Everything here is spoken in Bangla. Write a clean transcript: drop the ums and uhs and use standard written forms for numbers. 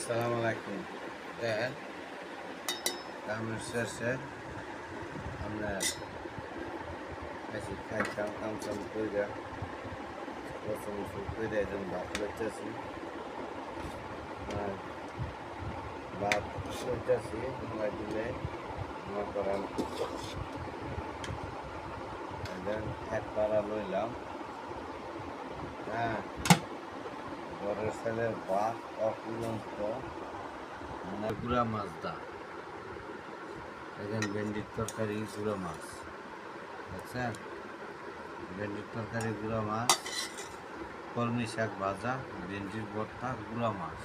আসসালামু আলাইকুম। কামের শেষে আমরা বেশি খাইতাম কাম চাম কইরা প্রথম কইরা একজন ভাত লইতেছি আর ভাত লইতেছি মোবাইল দিলে মনে করেন এক পাড়া লইলাম। হ্যাঁ, ঘরের ছেলের ভাত অপুরন্ত মানে গুড়া মাছ দা দেখেন, ভেন্ডির তরকারি গুঁড়ো মাছ দেখছেন, ভেন্ডির তরকারি গুঁড়ো মাছ, কলমি শাক ভাজা, ভেন্ডির ভর্তা, গুঁড়া মাছ।